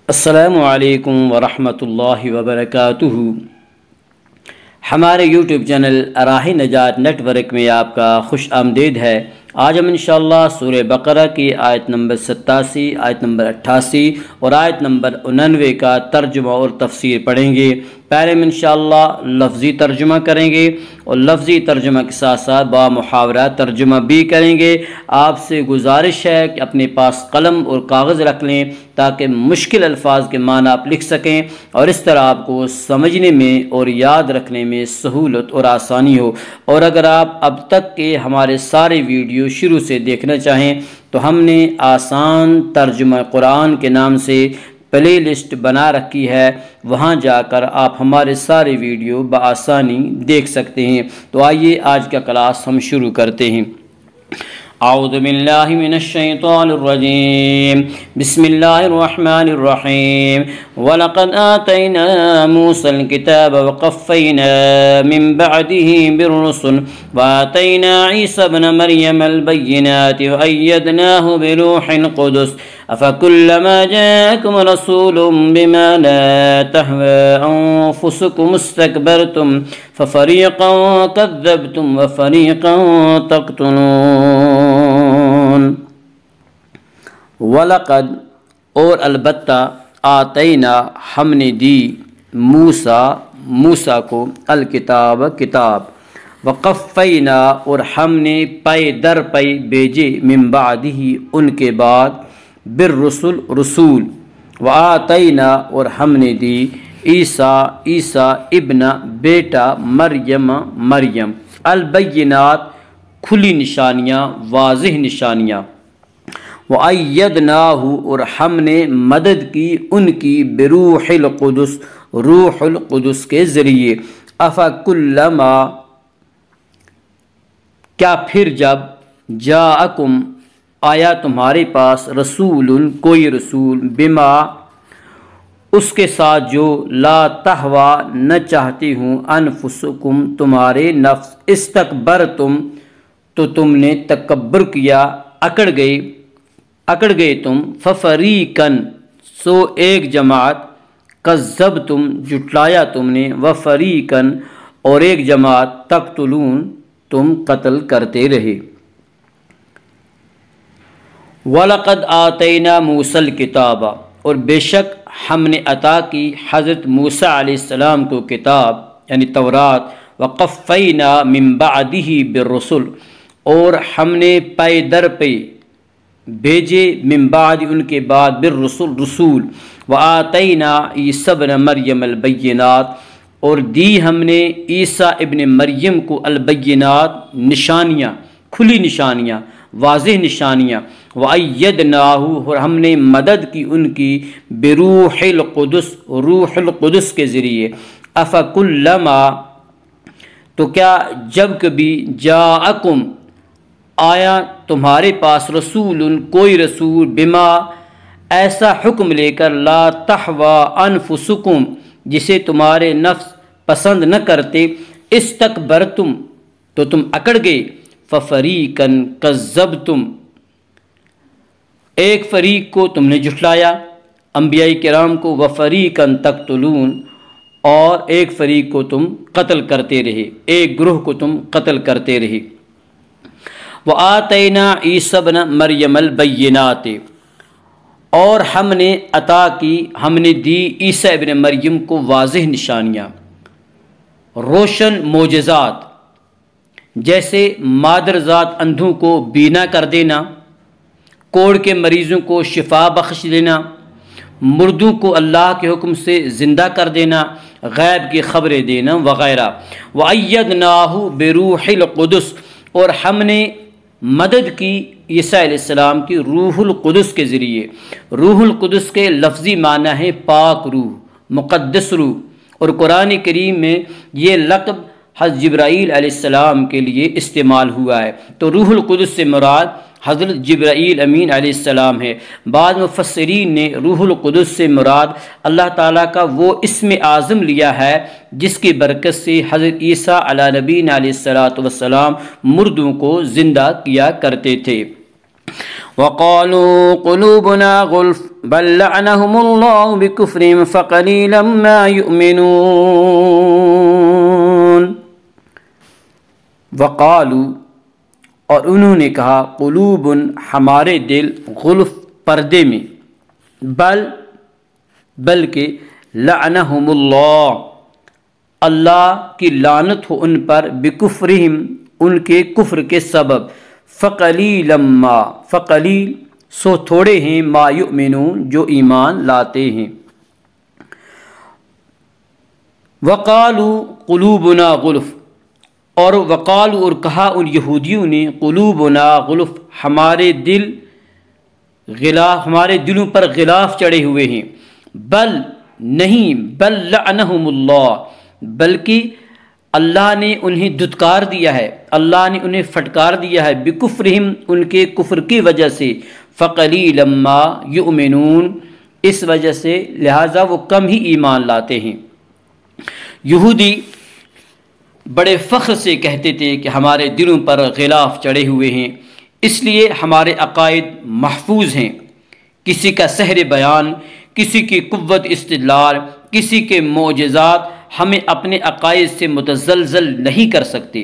السلام علیکم ورحمۃ اللہ وبرکاتہ۔ ہمارے یوٹیوب چینل راہ نجات نیٹ ورک میں آپ کا خوش آمدید ہے۔ آج ہم انشاءاللہ سورہ بقرہ کی آیت نمبر 87، آیت نمبر 88 اور آیت نمبر 99 کا ترجمہ اور تفسیر پڑھیں گے۔ پہلے ہم انشاءاللہ لفظی ترجمہ کریں گے اور لفظی ترجمہ کے ساتھ ساتھ با محاورہ ترجمہ بھی کریں گے۔ آپ سے گزارش ہے کہ اپنے پاس قلم اور کاغذ رکھ لیں تاکہ مشکل الفاظ کے معنی آپ لکھ سکیں اور اس طرح آپ کو سمجھنے میں اور یاد رکھنے میں سہولت اور آسانی ہو۔ اور اگر آپ اب تک کے ہمارے سارے ویڈیو شروع سے دیکھنا چاہیں تو ہم نے آسان ترجمہ قرآن کے نام سے پلے لسٹ بنا رکھی ہے، وہاں جا کر آپ ہمارے سارے ویڈیو بآسانی دیکھ سکتے ہیں۔ تو آئیے آج کا کلاس ہم شروع کرتے ہیں۔ اعوذ باللہ من الشیطان الرجیم، بسم اللہ الرحمن الرحیم۔ وَلَقَدْ آتَيْنَا مُوسَى الْكِتَابَ وَقَفَّيْنَا مِن بَعْدِهِ بِالرُّسُلِ وَآتَيْنَا عِيسَى ابْنَ مَرْيَمَ الْبَيِّنَاتِ وَأَيَّدْنَاهُ بِرُوحِ الْقُدُسِ أَفَكُلَّمَا جَاءَكُمْ رَسُولٌ بِمَا لَا تَهْوَىٰ أَنفُسُكُمُ اسْتَكْبَرْتُمْ فَفَرِيقًا كَذَّبْتُمْ وَفَرِيقًا تَقْتُلُونَ۔ وَلَقَدْ اور البتہ آتینا ہم نے دی موسیٰ کو الکتاب کتاب، وقفینا اور ہم نے پے در پے بھیجے من بعدہ ان کے بعد بالرسل رسول، وآتینا اور ہم نے دی عیسیٰ ابن بیٹا مریم البینات کھلی نشانیاں واضح نشانیاں، وَأَيَّدْنَاهُ اور ہم نے مدد کی ان کی بروح القدس روح القدس کے ذریعے، أَفَكُلَّمَا کیا پھر جب جاءکم آیا تمہارے پاس رسول کوئی رسول بما اس کے ساتھ جو لا تہوا نہ چاہتی ہوں انفسکم تمہارے نفس استکبرتم تو تم نے تکبر کیا اکڑ گئے تم ففریقاً سو ایک جماعت کذبتم جھٹلایا تم نے وفریقاً اور ایک جماعت تقتلون تم قتل کرتے رہے۔ وَلَقَدْ آتَيْنَا مُوسَى الْكِتَابَ اور بے شک ہم نے عطا کی حضرت موسیٰ علیہ السلام کو کتاب یعنی تورات، وَقَفَّيْنَا مِن بَعْدِهِ بِالرُّسُلِ اور ہم نے پے در پے بھیجے من بعد ان کے بعد بالرسل رسول، وآتینا عیسیٰ ابن مریم البینات اور دی ہم نے عیسیٰ ابن مریم کو البینات نشانیاں کھلی نشانیاں واضح نشانیاں، وَأَيَّدْنَاهُ اور ہم نے مدد کی ان کی بروح القدس روح القدس کے ذریعے، أَفَكُلَّمَا تو کیا جب کبھی جاءکم آیا تمہارے پاس رسول کوئی رسول بما ایسا حکم لے کر لا تہوا انفسکم جسے تمہارے نفس پسند نہ کرتے استکبرتم تو تم اکڑ گئے، ففریقاً کذبتم ایک فریق کو تم نے جھٹلایا انبیاء کرام کو، وفریقاً تقتلون اور ایک فریق کو تم قتل کرتے رہے، ایک گروہ کو تم قتل کرتے رہے۔ وآتینا عیسیٰ ابن مریم البینات اور ہم نے عطا کی ہم نے دی عیسیٰ ابن مریم کو واضح نشانیاں روشن معجزات، جیسے مادرزاد اندھوں کو بینا کر دینا، کوڑ کے مریضوں کو شفا بخش دینا، مردوں کو اللہ کے حکم سے زندہ کر دینا، غیب کی خبریں دینا وغیرہ۔ وَأَيَّدْنَاهُ بِرُوحِ الْقُدُسِ اور ہم نے مدد کی عیسیٰ علیہ السلام کی روح القدس کے ذریعے۔ روح القدس کے لفظی معنی ہے پاک روح، مقدس روح، اور قرآن کریم میں یہ لقب حضرت جبرائیل علیہ السلام کے لیے استعمال ہوا ہے۔ تو روح القدس سے مراد حضرت جبرائیل امین علیہ السلام ہے۔ بعض مفسرین نے روح القدس سے مراد اللہ تعالیٰ کا وہ اسم اعظم لیا ہے جس کی برکت سے حضرت عیسیٰ علیہ نبینا علیہ السلام مردوں کو زندہ کیا کرتے تھے۔ وَقَالُوا قُلُوبُنَا غُلْفٌ بل لعنهم اللہ بکفرهم فقلیلا ما یؤمنون۔ وقالوا، اور انہوں نے کہا، قلوب، ہمارے دل، غلف، پردے میں، بلکہ لعنہم اللہ، اللہ کی لعنت ہو ان پر، بکفرہم، ان کے کفر کے سبب، فقلیلا ما، فقلیل سو تھوڑے ہیں، ما یؤمنون جو ایمان لاتے ہیں۔ وقالوا قلوبنا غلف، اور وقالوا اور کہا ان یہودیوں نے، قلوبنا غلف، ہمارے دل غلاف، ہمارے دلوں پر غلاف چڑھے ہوئے ہیں، بل نہیں، بل لعنہم اللہ، بلکہ اللہ نے انہیں دھتکار دیا ہے، اللہ نے انہیں پھٹکار دیا ہے، بکفرہم، ان کے کفر کی وجہ سے، فقلیلا ما یؤمنون، اس وجہ سے لہٰذا وہ کم ہی ایمان لاتے ہیں۔ یہودی بڑے فخر سے کہتے تھے کہ ہمارے دلوں پر غلاف چڑھے ہوئے ہیں، اس لیے ہمارے عقائد محفوظ ہیں، کسی کا سحر بیان، کسی کی قوت استدلال، کسی کے معجزات ہمیں اپنے عقائد سے متزلزل نہیں کر سکتے۔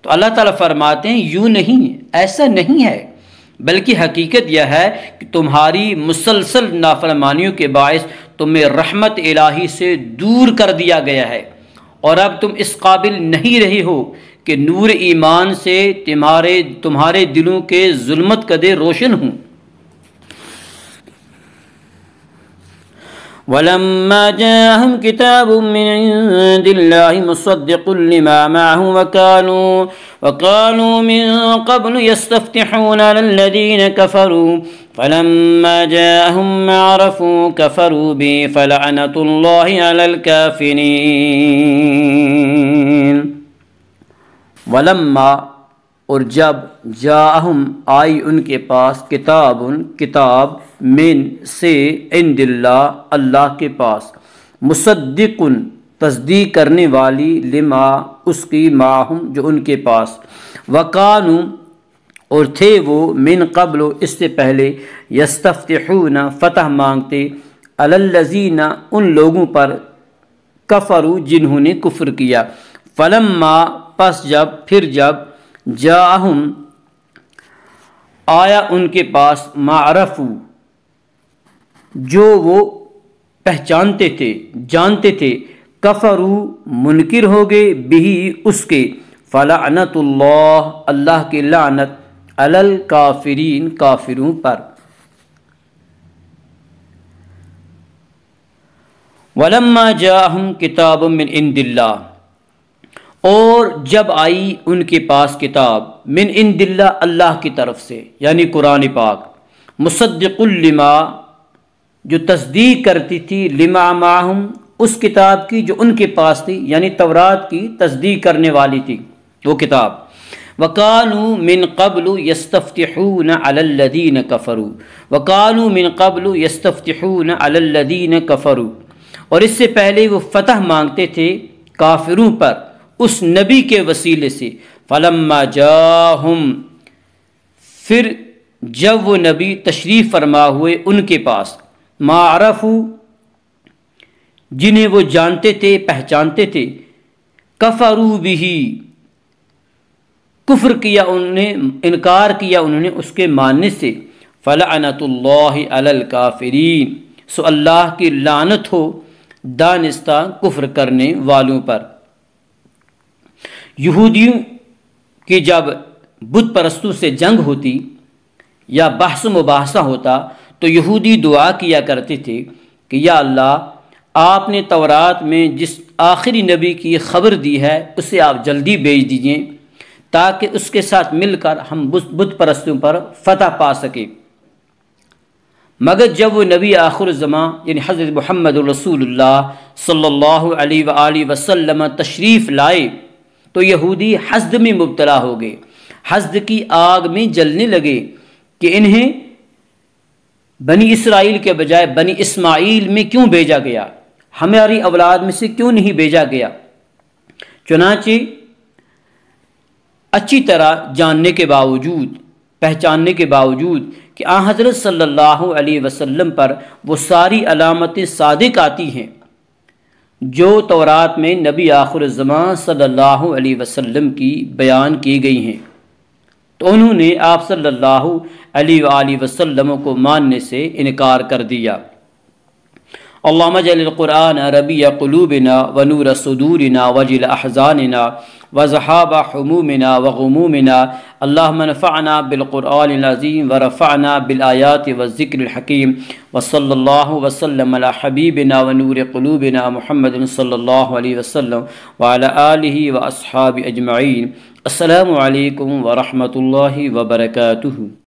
تو اللہ تعالیٰ فرماتے ہیں یوں نہیں، ایسا نہیں ہے، بلکہ حقیقت یہ ہے کہ تمہاری مسلسل نافرمانیوں کے باعث تمہیں رحمت الہی سے دور کر دیا گیا ہے، اور اب تم اس قابل نہیں رہے ہو کہ نور ایمان سے تمہارے دلوں کے ظلمت کدے روشن ہوں۔ وَلَمَّا جَاءَهُمْ كِتَابٌ مِّنْ عِندِ اللَّهِ مُصَدِّقٌ لِّمَا مَعَهُمْ وَكَانُوا مِن قَبْلُ يَسْتَفْتِحُونَ عَلَى الَّذِينَ كَفَرُوا فَلَمَّا جَاءَهُم مَّا عَرَفُوا كَفَرُوا بِهِ فَلَعْنَةُ اللَّهِ عَلَى الْكَافِرِينَ۔ وَلَمَّا، اور جب، جاءہم آئی ان کے پاس، کتاب، من سے، عند اللہ اللہ کے پاس، مصدق تصدیق کرنے والی، لما اس کی، معہم جو ان کے پاس، وکانوا اور تھے وہ، من قبل اس سے پہلے، یستفتحون فتح مانگتے، علی الذین ان لوگوں پر، کفروا جنہوں نے کفر کیا، فلما پس جب، پھر جب، جاءہم آیا ان کے پاس، معرفو جو وہ پہچانتے تھے، جانتے تھے، کفروا منکر ہو گئے، بھی اس کے، فلعنت اللہ اللہ کی لعنت، علی الکافرین کافروں پر۔ ولما جاءہم کتاب من عند اللہ، اور جب آئی ان کے پاس کتاب، من عند اللہ اللہ کی طرف سے، یعنی قرآن پاک، مصدق لما جو تصدیق کرتی تھی، لما معہم اس کتاب کی جو ان کے پاس تھی، یعنی تورات کی تصدیق کرنے والی تھی وہ کتاب، وَقَالُوا مِن قَبْلُ يَسْتَفْتِحُونَ عَلَى الَّذِينَ كَفَرُوا، وَقَالُوا مِن قَبْلُ يَسْتَفْتِحُونَ عَلَى الَّذِينَ كَفَرُوا، اور اس سے پہلے وہ فتح مانگتے تھے کافروں پر اس نبی کے وسیلے سے، فلما جاءہم پھر جب وہ نبی تشریف فرما ہوئے ان کے پاس، ما عرفوا جنہیں وہ جانتے تھے، پہچانتے تھے، کفروا بہ کفر کیا انہوں نے، انکار کیا انہوں نے اس کے ماننے سے، فلعنت اللہ علی الکافرین سو اللہ کی لعنت ہو دانستہ کفر کرنے والوں پر۔ یہودیوں کی جب بت پرستوں سے جنگ ہوتی یا بحث و مباحثہ ہوتا تو یہودی دعا کیا کرتے تھے کہ یا اللہ آپ نے تورات میں جس آخری نبی کی خبر دی ہے اسے آپ جلدی بھیج دیجئے تاکہ اس کے ساتھ مل کر ہم بت پرستوں پر فتح پا سکیں۔ مگر جب وہ نبی آخر الزمان یعنی حضرت محمد رسول اللہ صلی اللہ علیہ وآلہ وسلم تشریف لائے تو یہودی حسد میں مبتلا ہو گئے، حسد کی آگ میں جلنے لگے کہ انہیں بنی اسرائیل کے بجائے بنی اسماعیل میں کیوں بھیجا گیا، ہماری اولاد میں سے کیوں نہیں بھیجا گیا۔ چنانچہ اچھی طرح جاننے کے باوجود پہچاننے کے باوجود کہ آن حضرت صلی اللہ علیہ وسلم پر وہ ساری علامتیں صادق آتی ہیں جو تورات میں نبی آخر الزمان صلی اللہ علیہ وسلم کی بیان کی گئی ہیں، تو انہوں نے آپ صلی اللہ علیہ وآلہ وسلم کو ماننے سے انکار کر دیا۔ اللہم اجعل القرآن ربیع قلوبنا ونور صدورنا وجل احزاننا وذہاب حمومنا وغمومنا، اللہم انفعنا بالقرآن العظیم ورفعنا بالآیات والذکر الحکیم، وصلی اللہ وسلم علی حبیبنا ونور قلوبنا محمد صلی اللہ علیہ وسلم وعلی آلہ واصحابہ اجمعین۔ السلام علیکم ورحمۃ اللہ وبرکاتہ۔